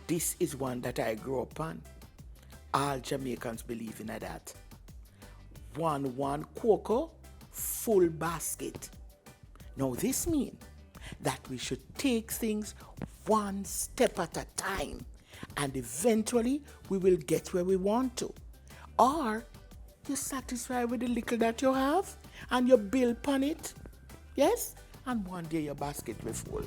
This is one that I grew up on. All Jamaicans believe in that. One cocoa, full basket. Now this means that we should take things one step at a time, and eventually we will get where we want to. Or you're satisfied with the little that you have and you build upon it. Yes? And one day your basket will full.